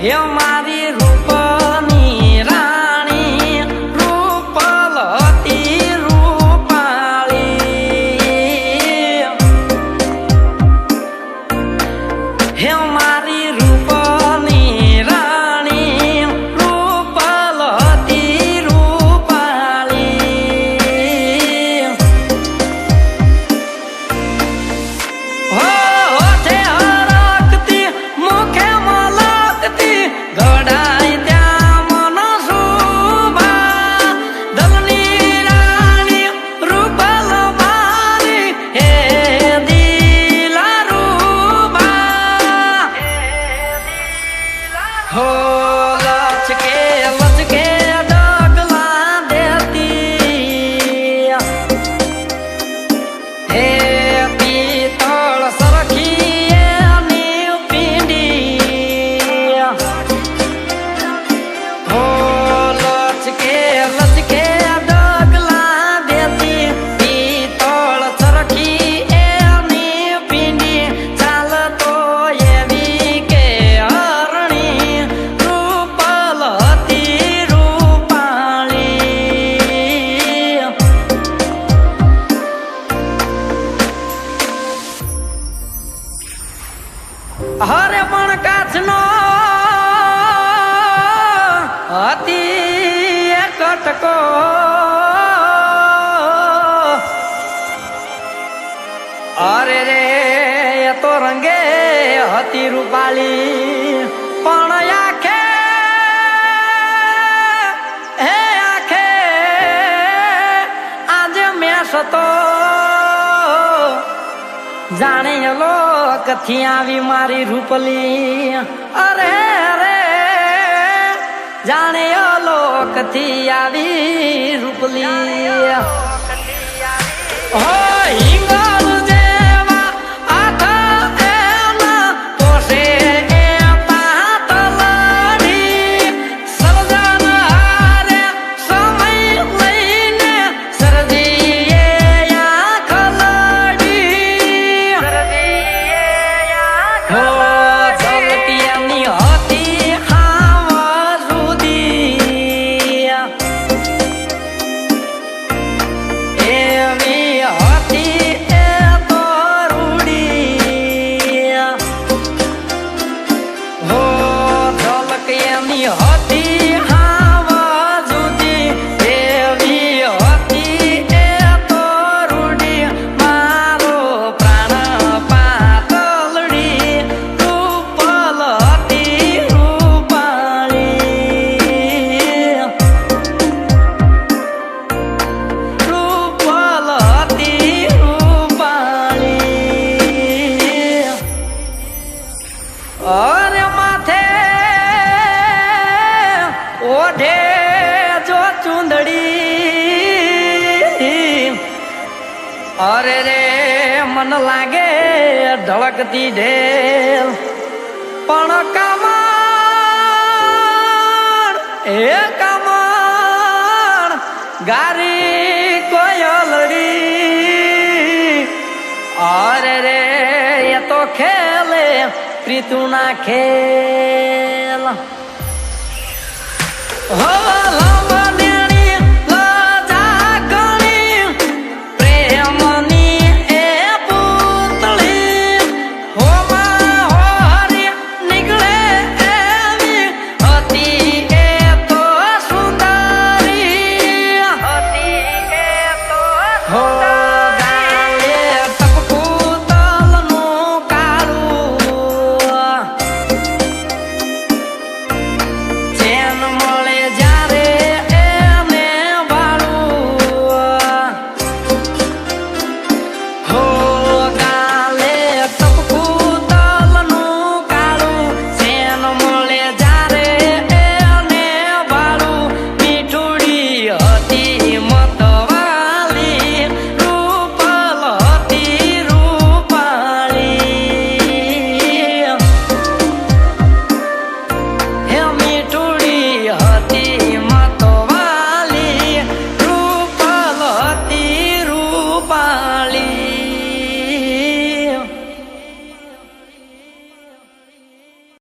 હે મારી રૂપની રાણી રૂપલ હતી રૂપાળી હે મારી રૂપની રાણી રૂપલ હતી રૂપાળી હો હોઠે હરકતી મુખે મલકતી ગડાઈ ત્યાં મન શોભા દલની રાણી રૂપલ મારી હે દિલારૂબા હો લચકે લચકે ડગલા દેતી હે પિત્તળ સરખી એની પીંડી હો લચકે લચકે ડગલા દેતી પિત્તળ સરખી એની પીંડી ચાલતો એવી કે હરણી રૂપલ હતી રૂપાળી હરે પણ કાચનો હતી એ કટકો અરે રે એ તો રંગે હતી રૂપાળી પણ આખે હે આખે આજે મેસ તો જાણે લોકથી આવી મારી રૂપલી અરે રે જાણે લોકથી આવી રૂપલી હો હિંગળ જેવા આઠ એના પોષે એ પાતળડી સર્જન હારે સમય લઈને સરજીએ આંખ લડી હો ઝલકિયાની હતી હાવ સુધી એવી હતી એ તો રૂડી હો ઝલકિયાની હતી હાવ સુધી એવી હતી એ તો રૂડી મારો પ્રાણ પાતળડી રૂપલ હતી રૂપાળી રૂપલ હતી રૂપાળી અરે માથે ઓઢે જો ચુંદડી અરે રે મન લાગે ધડકતી ઢેલ પણ કામણ એ કામણ ગારી કોયલડી અરે રે એ તો ખેલે પ્રીતુ ના ખેલ